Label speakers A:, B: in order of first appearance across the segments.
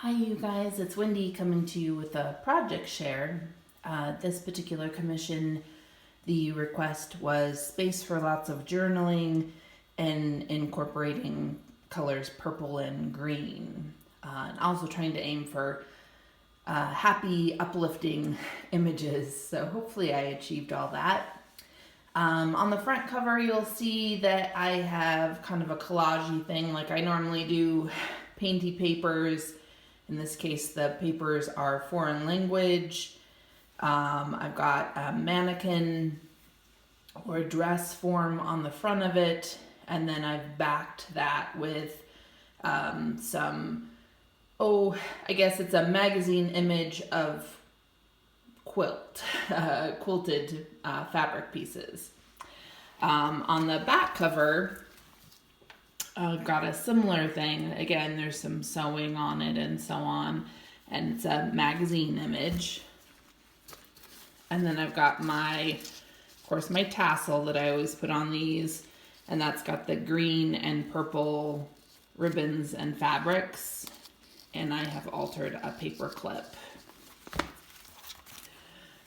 A: Hi you guys, it's Wendy coming to you with a project share. This particular commission, the request was space for lots of journaling and incorporating colors purple and green. And also trying to aim for happy, uplifting images. So hopefully I achieved all that. On the front cover, you'll see that I have kind of a collage-y thing like I normally do, painty papers. In this case, the papers are foreign language. I've got a mannequin or a dress form on the front of it, and then I've backed that with some, I guess it's a magazine image of quilted fabric pieces. On the back cover, I've got a similar thing. Again, there's some sewing on it and so on. And it's a magazine image. And then I've got my tassel that I always put on these. And that's got the green and purple ribbons and fabrics. And I have altered a paper clip.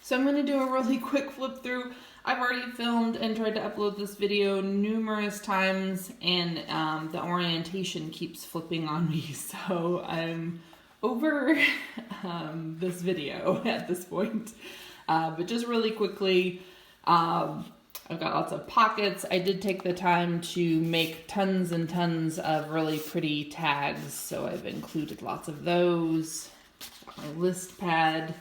A: So I'm going to do a really quick flip through. I've already filmed and tried to upload this video numerous times, and the orientation keeps flipping on me, so I'm over this video at this point. But just really quickly, I've got lots of pockets. I did take the time to make tons and tons of really pretty tags, so I've included lots of those. Got my list pad.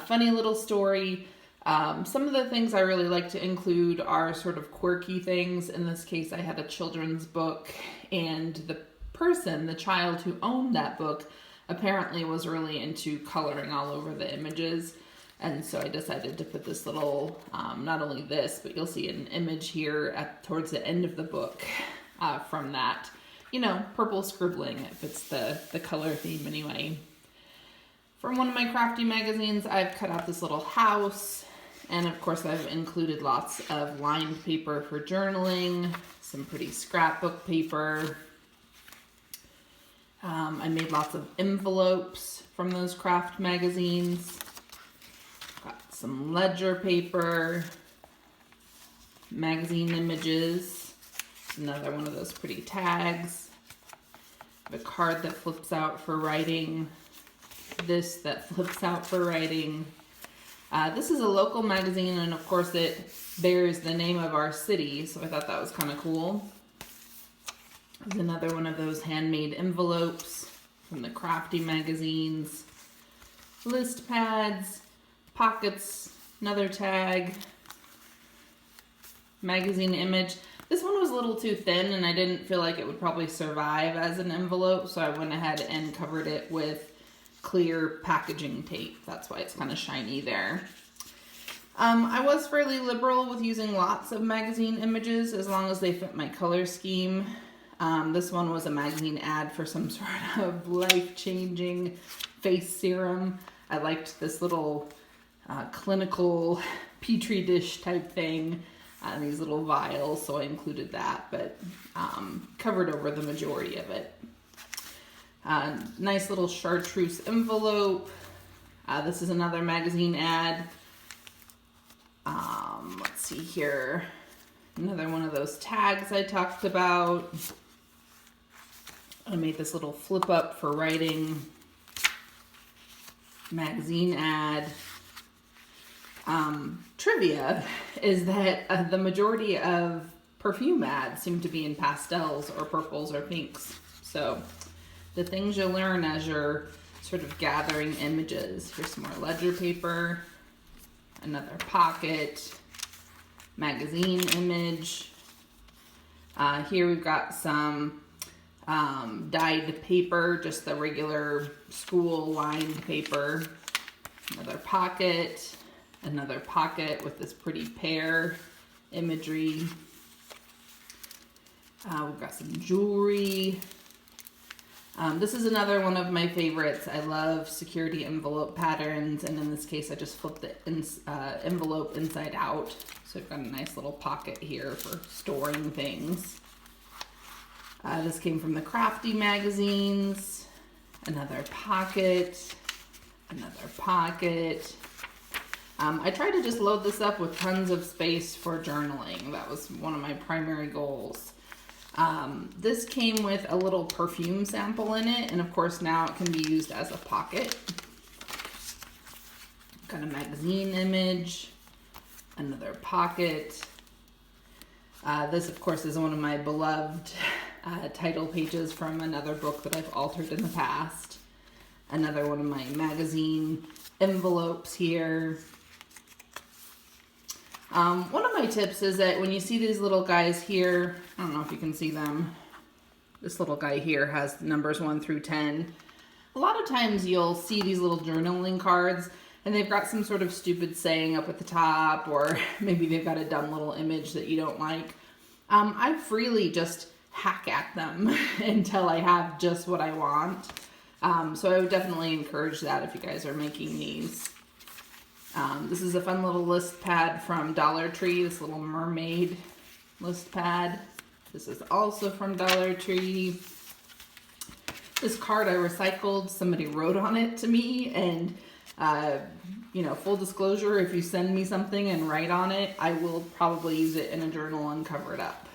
A: Funny little story. Some of the things I really like to include are sort of quirky things. In this case, I had a children's book, and the child who owned that book apparently was really into coloring all over the images. And so I decided to put this little, not only this, but you'll see an image here towards the end of the book from that. Purple scribbling. It fits the color theme anyway. From one of my crafty magazines, I've cut out this little house. And of course, I've included lots of lined paper for journaling, some pretty scrapbook paper. I made lots of envelopes from those craft magazines. Got some ledger paper, magazine images, another one of those pretty tags, a card that flips out for writing, this that flips out for writing. This is a local magazine, and of course it bears the name of our city, so I thought that was kind of cool. There's another one of those handmade envelopes from the crafty magazines. List pads, pockets, another tag, magazine image. This one was a little too thin, and I didn't feel like it would probably survive as an envelope, so I went ahead and covered it with clear packaging tape. That's why it's kind of shiny there. I was fairly liberal with using lots of magazine images as long as they fit my color scheme. This one was a magazine ad for some sort of life-changing face serum. I liked this little clinical petri dish type thing, these little vials, so I included that, but covered over the majority of it. Nice little chartreuse envelope. This is another magazine ad. Let's see here. Another one of those tags I talked about. I made this little flip up for writing. Magazine ad. Trivia is that the majority of perfume ads seem to be in pastels or purples or pinks. So the things you learn as you're sort of gathering images. Here's some more ledger paper, another pocket, magazine image. Here we've got some dyed paper, just the regular school lined paper. Another pocket with this pretty pear imagery. We've got some jewelry. This is another one of my favorites. I love security envelope patterns, and in this case I just flipped the envelope inside out. So I've got a nice little pocket here for storing things. This came from the crafty magazines. another pocket, another pocket. I tried to just load this up with tons of space for journaling. That was one of my primary goals. This came with a little perfume sample in it, and of course now it can be used as a pocket. Got a magazine image, another pocket. This of course is one of my beloved title pages from another book that I've altered in the past. Another one of my magazine envelopes here. One of my tips is that when you see these little guys here, I don't know if you can see them. This little guy here has numbers 1 through 10. A lot of times you'll see these little journaling cards and they've got some sort of stupid saying up at the top, or maybe they've got a dumb little image that you don't like. I freely just hack at them until I have just what I want. So I would definitely encourage that if you guys are making these. This is a fun little list pad from Dollar Tree, this little mermaid list pad. This is also from Dollar Tree. This card I recycled, somebody wrote on it to me, and you know, full disclosure, if you send me something and write on it, I will probably use it in a journal and cover it up.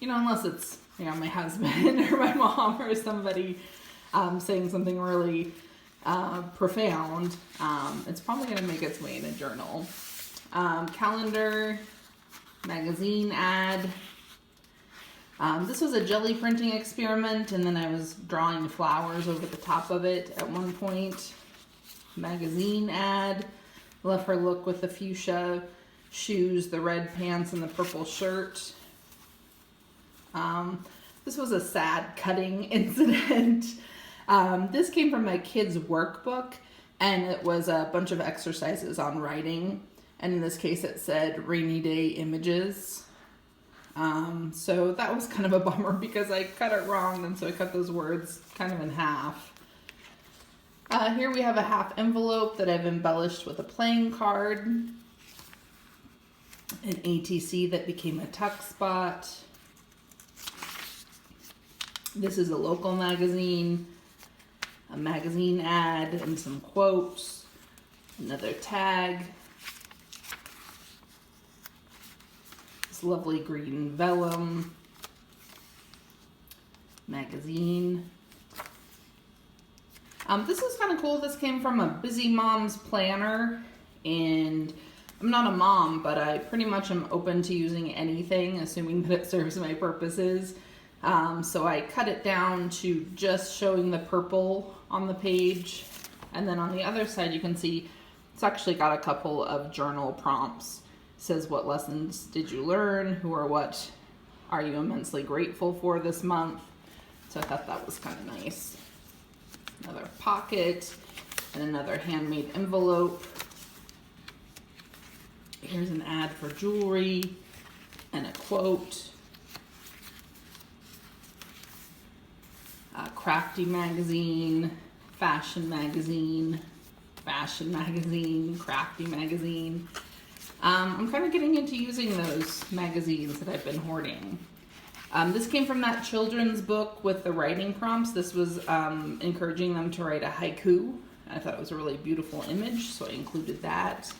A: You know, unless it's, you know, my husband or my mom or somebody saying something really profound, it's probably going to make its way in a journal. Calendar, magazine ad. This was a jelly printing experiment, and then I was drawing flowers over the top of it at one point. Magazine ad. Love her look with the fuchsia shoes, the red pants, and the purple shirt. This was a sad cutting incident. This came from my kids' workbook, and it was a bunch of exercises on writing. And in this case, it said rainy day images. So that was kind of a bummer because I cut it wrong, and so I cut those words kind of in half. Here we have a half envelope that I've embellished with a playing card, an ATC that became a tuck spot. This is a local magazine, a magazine ad, and some quotes, another tag, this lovely green vellum, magazine. This is kind of cool. This came from a Busy Mom's planner, and I'm not a mom, but I pretty much am open to using anything, assuming that it serves my purposes. So I cut it down to just showing the purple on the page, and then on the other side you can see it's actually got a couple of journal prompts. It says, what lessons did you learn? Who or what are you immensely grateful for this month? So I thought that was kind of nice. Another pocket and another handmade envelope. Here's an ad for jewelry and a quote. Crafty magazine, fashion magazine, crafty magazine. I'm kind of getting into using those magazines that I've been hoarding. This came from that children's book with the writing prompts. This was encouraging them to write a haiku. I thought it was a really beautiful image, so I included that.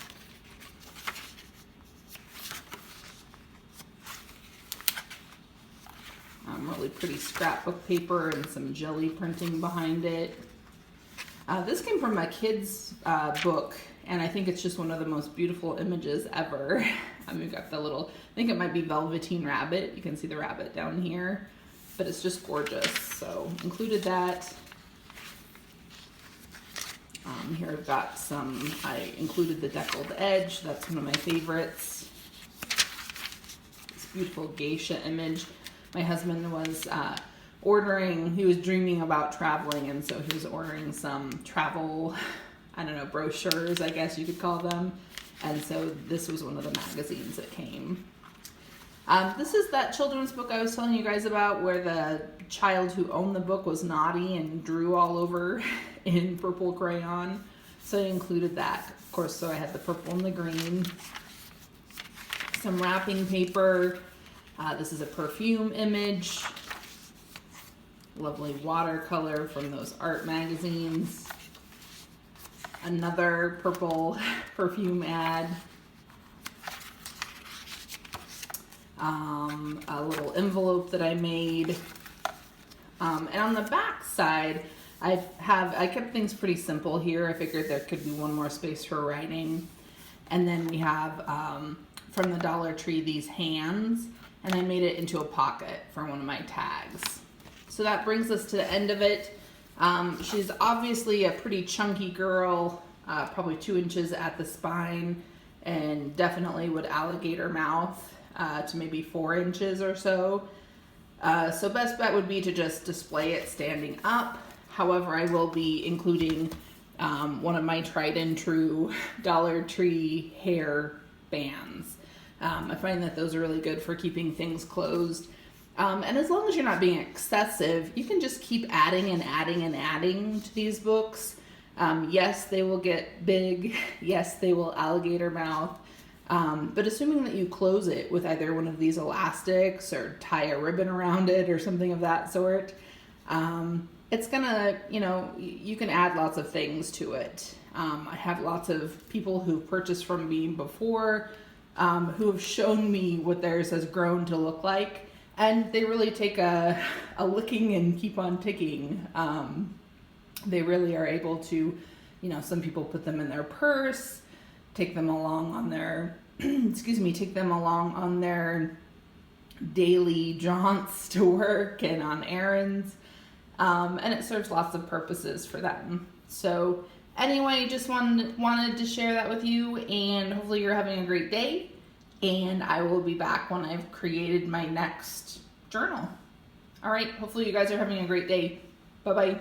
A: Really pretty scrapbook paper and some jelly printing behind it. This came from my kids' book, and I think it's just one of the most beautiful images ever. We've got the little, I think it might be Velveteen Rabbit. You can see the rabbit down here, but it's just gorgeous. So included that. Here I've got some, I included the deckled edge. That's one of my favorites. This beautiful geisha image. My husband was ordering, he was dreaming about traveling, and so he was ordering some travel, I don't know, brochures, I guess you could call them. And so this was one of the magazines that came. This is that children's book I was telling you guys about, where the child who owned the book was naughty and drew all over in purple crayon. So I included that, of course, so I had the purple and the green. Some wrapping paper. This is a perfume image. lovely watercolor from those art magazines. Another purple perfume ad. A little envelope that I made. And on the back side, I kept things pretty simple here. I figured there could be one more space for writing. And then we have, from the Dollar Tree, these hands, and I made it into a pocket for one of my tags. So that brings us to the end of it. She's obviously a pretty chunky girl, probably 2 inches at the spine, and definitely would alligator mouth to maybe 4 inches or so. So best bet would be to just display it standing up. However, I will be including one of my tried and true Dollar Tree hair bands. I find that those are really good for keeping things closed. And as long as you're not being excessive, you can just keep adding and adding and adding to these books. Yes, they will get big. Yes, they will alligator mouth. But assuming that you close it with either one of these elastics or tie a ribbon around it or something of that sort, it's gonna, you can add lots of things to it. I have lots of people who've purchased from me before, who have shown me what theirs has grown to look like, and they really take a licking and keep on ticking. They really are able to, some people put them in their purse, take them along on their, take them along on their daily jaunts to work and on errands. And it serves lots of purposes for them. So anyway, just wanted to share that with you, and hopefully you're having a great day, and I will be back when I've created my next journal. All right, hopefully you guys are having a great day. Bye-bye.